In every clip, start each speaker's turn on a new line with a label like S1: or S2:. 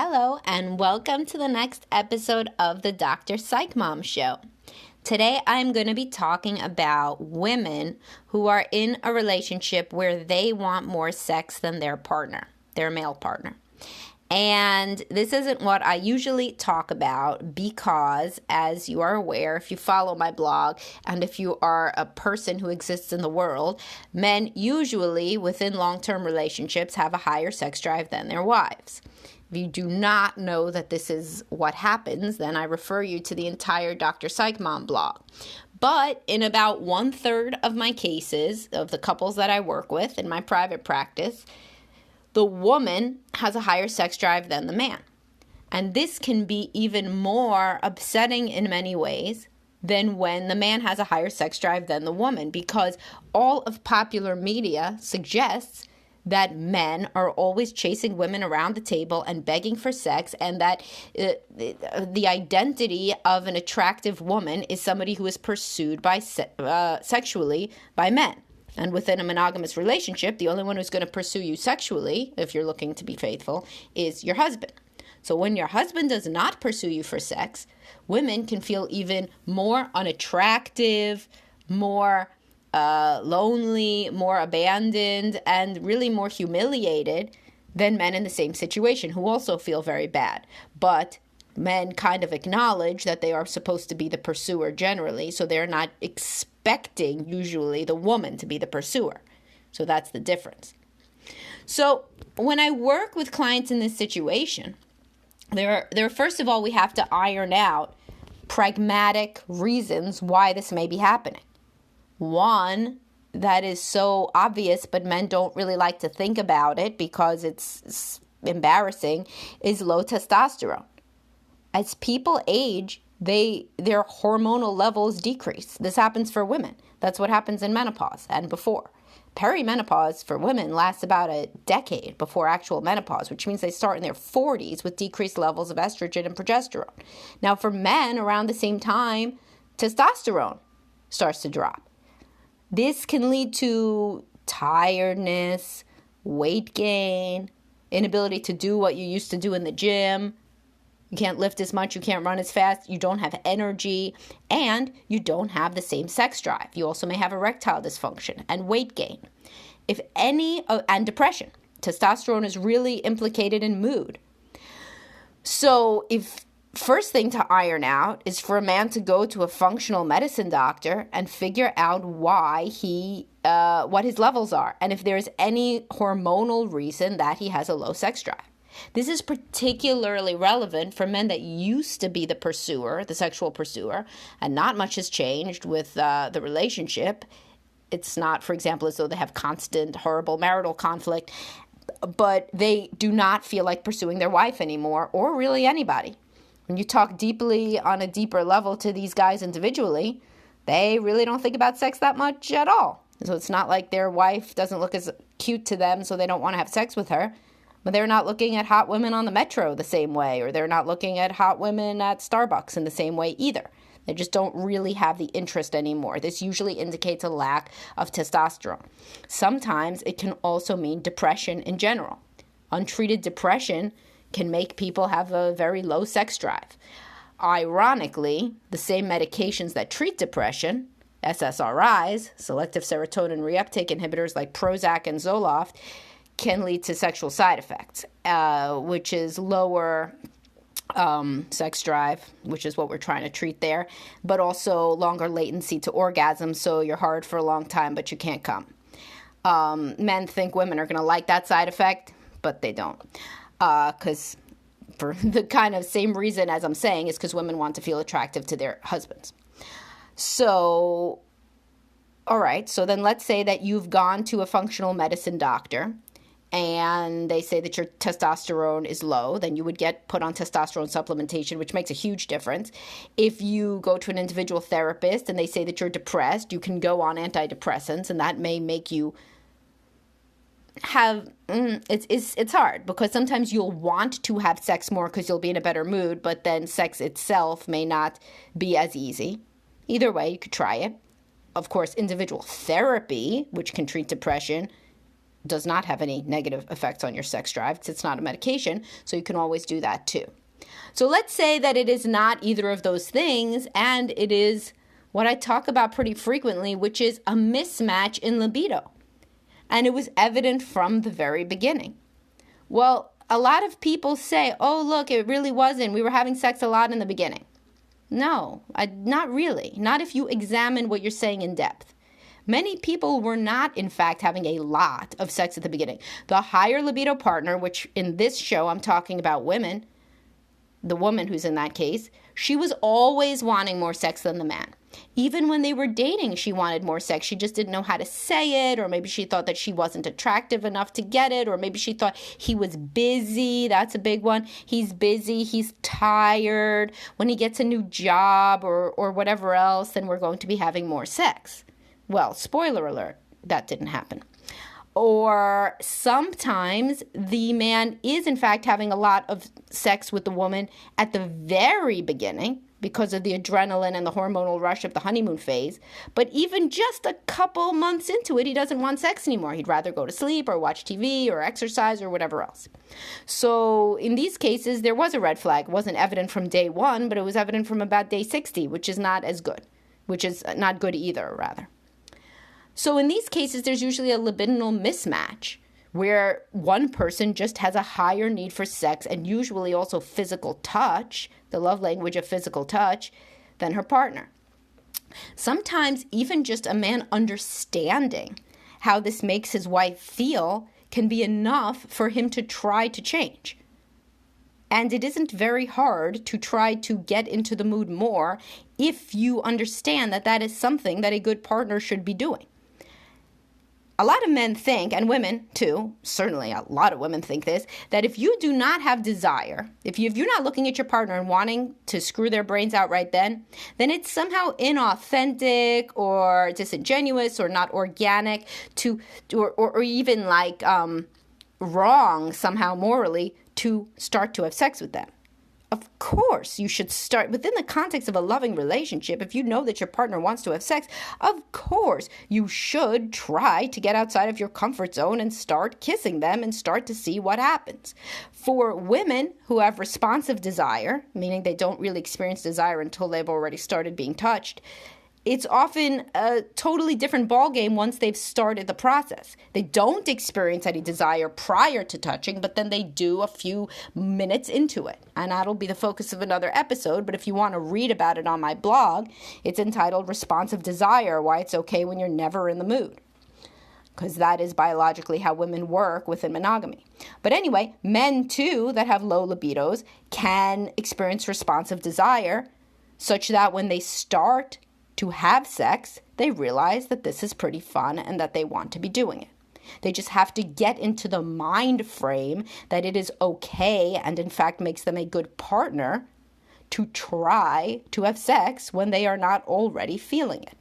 S1: Hello, and welcome to the next episode of the Dr. Psych Mom Show. Today, I'm going to be talking about women who are in a relationship where they want more sex than their partner, their male partner. And this isn't what I usually talk about because, as you are aware, if you follow my blog and if you are a person who exists in the world, men usually within long-term relationships have a higher sex drive than their wives. If you do not know that this is what happens, then I refer you to the entire Dr. Psych Mom blog. But in about 1/3 of my cases, of the couples that I work with in my private practice, the woman has a higher sex drive than the man. And this can be even more upsetting in many ways than when the man has a higher sex drive than the woman, because all of popular media suggests that men are always chasing women around the table and begging for sex, and that the identity of an attractive woman is somebody who is pursued by sexually by men. And within a monogamous relationship, the only one who's going to pursue you sexually, if you're looking to be faithful, is your husband. So when your husband does not pursue you for sex, women can feel even more unattractive, more lonely, more abandoned, and really more humiliated than men in the same situation who also feel very bad. But men kind of acknowledge that they are supposed to be the pursuer generally, so they're not expecting usually the woman to be the pursuer. So that's the difference. So when I work with clients in this situation, there first of all, we have to iron out pragmatic reasons why this may be happening. One that is so obvious, but men don't really like to think about it because it's embarrassing, is low testosterone. As people age, their hormonal levels decrease. This happens for women. That's what happens in menopause and before. Perimenopause for women lasts about a decade before actual menopause, which means they start in their 40s with decreased levels of estrogen and progesterone. Now, for men, around the same time, testosterone starts to drop. This can lead to tiredness, weight gain, inability to do what you used to do in the gym. You can't lift as much, you can't run as fast, you don't have energy, and you don't have the same sex drive. You also may have erectile dysfunction and weight gain. And depression. Testosterone is really implicated in mood. So first thing to iron out is for a man to go to a functional medicine doctor and figure out why what his levels are, and if there's any hormonal reason that he has a low sex drive. This is particularly relevant for men that used to be the pursuer, the sexual pursuer, and not much has changed with the relationship. It's not, for example, as though they have constant, horrible marital conflict, but they do not feel like pursuing their wife anymore, or really anybody. When you talk deeply on a deeper level to these guys individually, they really don't think about sex that much at all. So it's not like their wife doesn't look as cute to them, so they don't want to have sex with her. But they're not looking at hot women on the metro the same way, or they're not looking at hot women at Starbucks in the same way either. They just don't really have the interest anymore. This usually indicates a lack of testosterone. Sometimes it can also mean depression in general. Untreated depression can make people have a very low sex drive. Ironically, the same medications that treat depression, SSRIs, selective serotonin reuptake inhibitors like Prozac and Zoloft, can lead to sexual side effects, which is lower sex drive, which is what we're trying to treat there, but also longer latency to orgasm, so you're hard for a long time, but you can't come. Men think women are going to like that side effect, but they don't. Because for the kind of same reason as I'm saying, is because women want to feel attractive to their husbands. So, all right, so then let's say that you've gone to a functional medicine doctor and they say that your testosterone is low, then you would get put on testosterone supplementation, which makes a huge difference. If you go to an individual therapist and they say that you're depressed, you can go on antidepressants, and that may make you have, it's hard because sometimes you'll want to have sex more because you'll be in a better mood, but then sex itself may not be as easy. Either way, you could try it. Of course, individual therapy, which can treat depression, does not have any negative effects on your sex drive because it's not a medication, so you can always do that too. So let's say that it is not either of those things, and it is what I talk about pretty frequently, which is a mismatch in libido. And it was evident from the very beginning. Well, a lot of people say, oh, look, it really wasn't. We were having sex a lot in the beginning. No, not really. Not if you examine what you're saying in depth. Many people were not, in fact, having a lot of sex at the beginning. The higher libido partner, which in this show I'm talking about women, the woman who's in that case, she was always wanting more sex than the man. Even when they were dating, she wanted more sex. She just didn't know how to say it, or maybe she thought that she wasn't attractive enough to get it, or maybe she thought he was busy. That's a big one. He's busy. He's tired. When he gets a new job or whatever else, then we're going to be having more sex. Well, spoiler alert, that didn't happen. Or sometimes the man is, in fact, having a lot of sex with the woman at the very beginning because of the adrenaline and the hormonal rush of the honeymoon phase. But even just a couple months into it, he doesn't want sex anymore. He'd rather go to sleep or watch TV or exercise or whatever else. So in these cases, there was a red flag. It wasn't evident from day 1, but it was evident from about day 60, which is not as good, which is not good either, rather. So in these cases, there's usually a libidinal mismatch where one person just has a higher need for sex and usually also physical touch, the love language of physical touch, than her partner. Sometimes even just a man understanding how this makes his wife feel can be enough for him to try to change. And it isn't very hard to try to get into the mood more if you understand that that is something that a good partner should be doing. A lot of men think, and women too, certainly a lot of women think this, that if you do not have desire, if you're not looking at your partner and wanting to screw their brains out right then it's somehow inauthentic or disingenuous or not organic or even like wrong somehow morally to start to have sex with them. Of course, you should start within the context of a loving relationship. If you know that your partner wants to have sex, of course, you should try to get outside of your comfort zone and start kissing them and start to see what happens. For women who have responsive desire, meaning they don't really experience desire until they've already started being touched, it's often a totally different ballgame once they've started the process. They don't experience any desire prior to touching, but then they do a few minutes into it. And that'll be the focus of another episode. But if you want to read about it on my blog, it's entitled Responsive Desire, Why It's Okay When You're Never in the Mood. Because that is biologically how women work within monogamy. But anyway, men too that have low libidos can experience responsive desire such that when they start to have sex, they realize that this is pretty fun and that they want to be doing it. They just have to get into the mind frame that it is okay and in fact makes them a good partner to try to have sex when they are not already feeling it.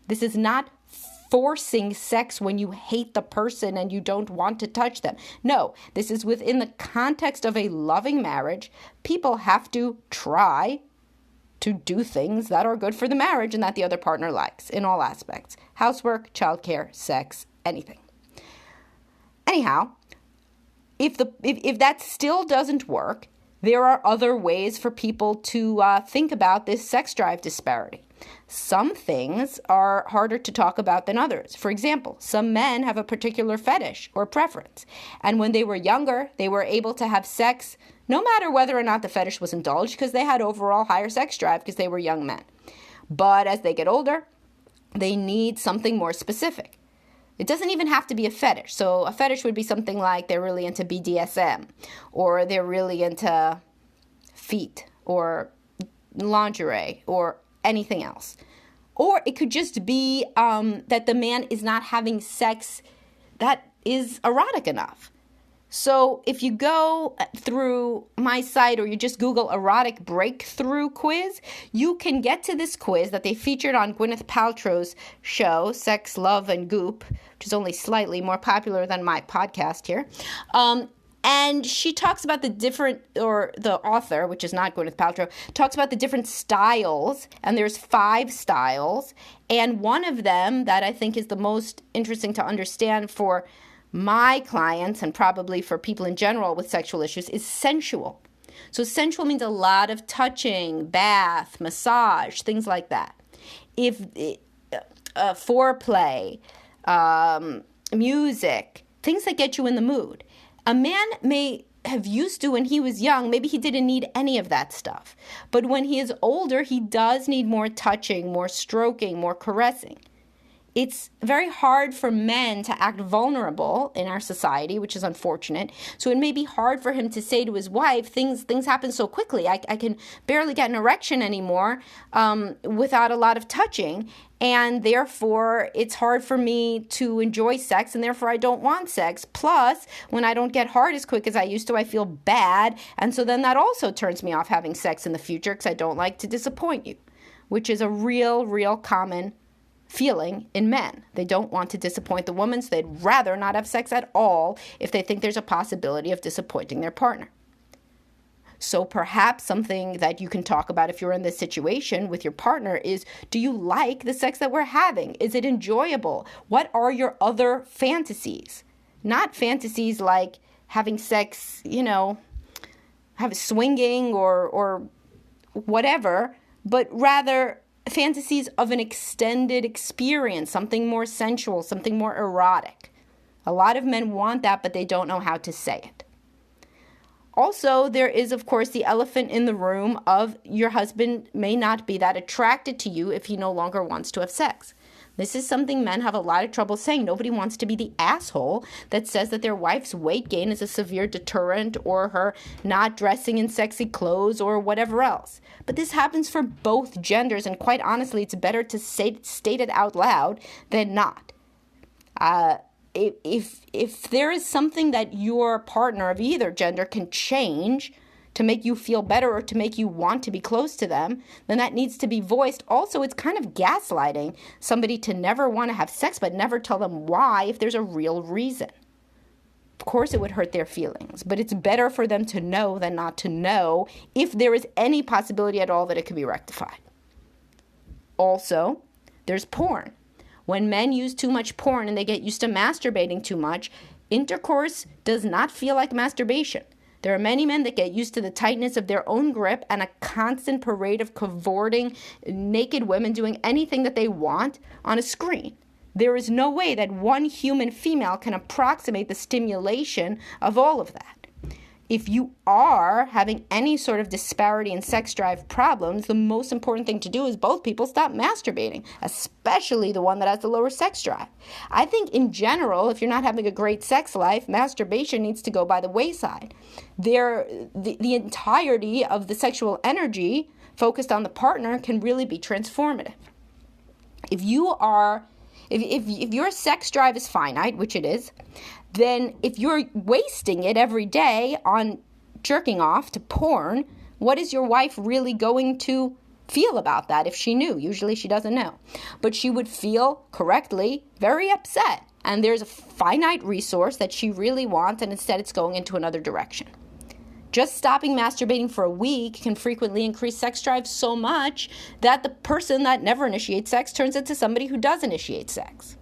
S1: This is not forcing sex when you hate the person and you don't want to touch them. No, this is within the context of a loving marriage. People have to try to do things that are good for the marriage and that the other partner likes in all aspects. Housework, childcare, sex, anything. Anyhow, if that still doesn't work, there are other ways for people to think about this sex drive disparity. Some things are harder to talk about than others. For example, some men have a particular fetish or preference, and when they were younger, they were able to have sex no matter whether or not the fetish was indulged because they had overall higher sex drive because they were young men. But as they get older, they need something more specific. It doesn't even have to be a fetish. So a fetish would be something like they're really into BDSM, or they're really into feet, or lingerie, or anything else. Or it could just be that the man is not having sex that is erotic enough. So if you go through my site or you just Google erotic breakthrough quiz, you can get to this quiz that they featured on Gwyneth Paltrow's show, Sex, Love, and Goop, which is only slightly more popular than my podcast here. And she talks about the different, or the author, which is not Gwyneth Paltrow, talks about the different styles, and there's 5 styles. And one of them that I think is the most interesting to understand for my clients, and probably for people in general with sexual issues, is sensual. So sensual means a lot of touching, bath, massage, things like that. If foreplay, music, things that get you in the mood. A man may have used to when he was young, maybe he didn't need any of that stuff. But when he is older, he does need more touching, more stroking, more caressing. It's very hard for men to act vulnerable in our society, which is unfortunate. So it may be hard for him to say to his wife, things happen so quickly. I can barely get an erection anymore without a lot of touching. And therefore, it's hard for me to enjoy sex, and therefore I don't want sex. Plus, when I don't get hard as quick as I used to, I feel bad. And so then that also turns me off having sex in the future because I don't like to disappoint you, which is a real common feeling in men. They don't want to disappoint the woman, so they'd rather not have sex at all if they think there's a possibility of disappointing their partner. So perhaps something that you can talk about if you're in this situation with your partner is, do you like the sex that we're having? Is it enjoyable? What are your other fantasies? Not fantasies like having sex, have swinging or whatever, but rather fantasies of an extended experience, something more sensual, something more erotic. A lot of men want that, but they don't know how to say it. Also, there is, of course, the elephant in the room of your husband may not be that attracted to you if he no longer wants to have sex. This is something men have a lot of trouble saying. Nobody wants to be the asshole that says that their wife's weight gain is a severe deterrent, or her not dressing in sexy clothes, or whatever else. But this happens for both genders, and quite honestly, it's better to state it out loud than not. If there is something that your partner of either gender can change to make you feel better or to make you want to be close to them, then that needs to be voiced. Also, it's kind of gaslighting somebody to never want to have sex but never tell them why if there's a real reason. Of course, it would hurt their feelings, but it's better for them to know than not to know if there is any possibility at all that it could be rectified. Also, there's porn. When men use too much porn and they get used to masturbating too much, intercourse does not feel like masturbation. There are many men that get used to the tightness of their own grip and a constant parade of cavorting naked women doing anything that they want on a screen. There is no way that one human female can approximate the stimulation of all of that. If you are having any sort of disparity in sex drive problems, the most important thing to do is both people stop masturbating, especially the one that has the lower sex drive. I think in general, if you're not having a great sex life, masturbation needs to go by the wayside. The entirety of the sexual energy focused on the partner can really be transformative. If your sex drive is finite, which it is, then if you're wasting it every day on jerking off to porn, what is your wife really going to feel about that if she knew? Usually she doesn't know. But she would feel, correctly, very upset. And there's a finite resource that she really wants, and instead it's going into another direction. Just stopping masturbating for a week can frequently increase sex drive so much that the person that never initiates sex turns into somebody who does initiate sex.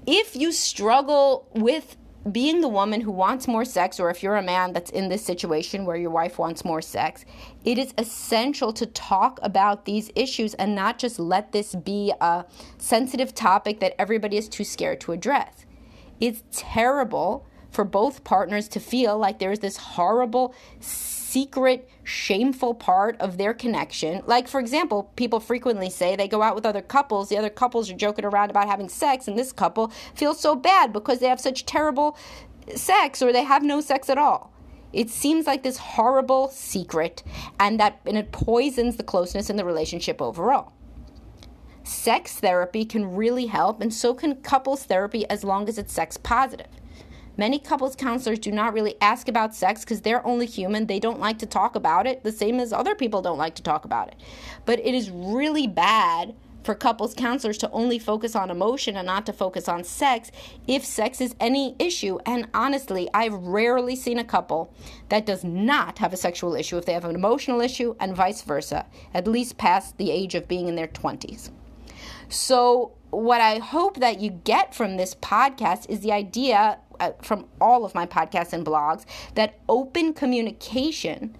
S1: If you struggle with being the woman who wants more sex, or if you're a man that's in this situation where your wife wants more sex, it is essential to talk about these issues and not just let this be a sensitive topic that everybody is too scared to address. It's terrible for both partners to feel like there's this horrible, secret, shameful part of their connection. Like, for example, people frequently say they go out with other couples, the other couples are joking around about having sex, and this couple feels so bad because they have such terrible sex, or they have no sex at all. It seems like this horrible secret, and it poisons the closeness in the relationship overall. Sex therapy can really help, and so can couples therapy as long as it's sex positive. Many couples counselors do not really ask about sex because they're only human. They don't like to talk about it, the same as other people don't like to talk about it. But it is really bad for couples counselors to only focus on emotion and not to focus on sex if sex is any issue. And honestly, I've rarely seen a couple that does not have a sexual issue if they have an emotional issue, and vice versa, at least past the age of being in their 20s. So what I hope that you get from this podcast is the idea from all of my podcasts and blogs that open communication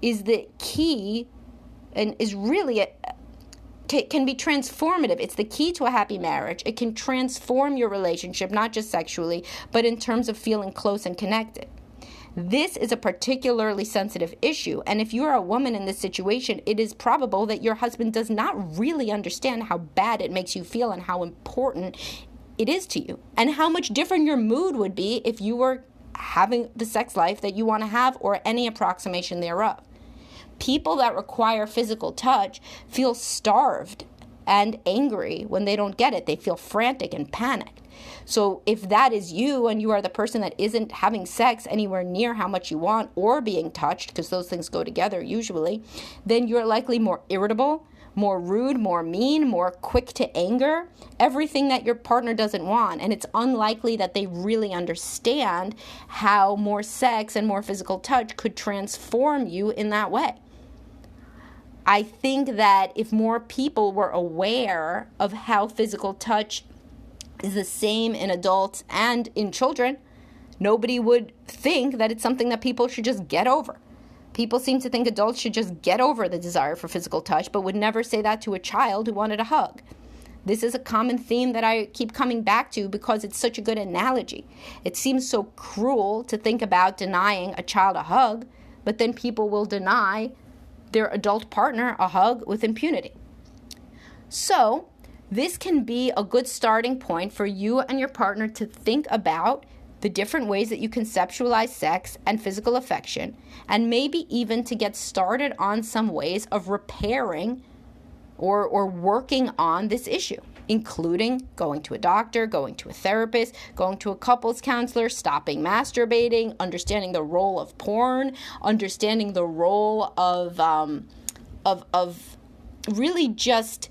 S1: is the key and is really can be transformative. It's the key to a happy marriage. It can transform your relationship, not just sexually, but in terms of feeling close and connected. This is a particularly sensitive issue, and if you're a woman in this situation, it is probable that your husband does not really understand how bad it makes you feel and how important it is to you, and how much different your mood would be if you were having the sex life that you want to have or any approximation thereof. People that require physical touch feel starved and angry when they don't get it. They feel frantic and panicked. So if that is you and you are the person that isn't having sex anywhere near how much you want or being touched, because those things go together usually, then you're likely more irritable, more rude, more mean, more quick to anger, everything that your partner doesn't want. And it's unlikely that they really understand how more sex and more physical touch could transform you in that way. I think that if more people were aware of how physical touch is the same in adults and in children, nobody would think that it's something that people should just get over. People seem to think adults should just get over the desire for physical touch, but would never say that to a child who wanted a hug. This is a common theme that I keep coming back to because it's such a good analogy. It seems so cruel to think about denying a child a hug, but then people will deny their adult partner a hug with impunity. So, this can be a good starting point for you and your partner to think about the different ways that you conceptualize sex and physical affection, and maybe even to get started on some ways of repairing or working on this issue, including going to a doctor, going to a therapist, going to a couples counselor, stopping masturbating, understanding the role of porn, understanding the role of really just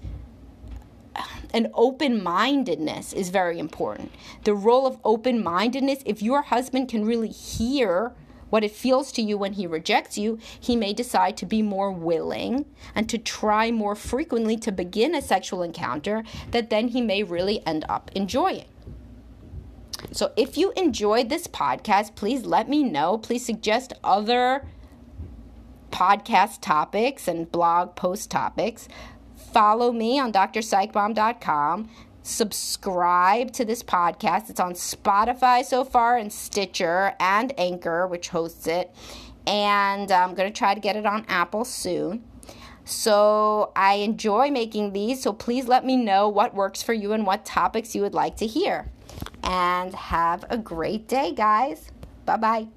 S1: an open-mindedness is very important. The role of open-mindedness, if your husband can really hear what it feels to you when he rejects you, he may decide to be more willing and to try more frequently to begin a sexual encounter that then he may really end up enjoying. So if you enjoyed this podcast, please let me know. Please suggest other podcast topics and blog post topics. Follow me on drpsychmom.com. Subscribe to this podcast. It's on Spotify so far, and Stitcher, and Anchor, which hosts it. And I'm going to try to get it on Apple soon. So I enjoy making these, so please let me know what works for you and what topics you would like to hear. And have a great day, guys. Bye-bye.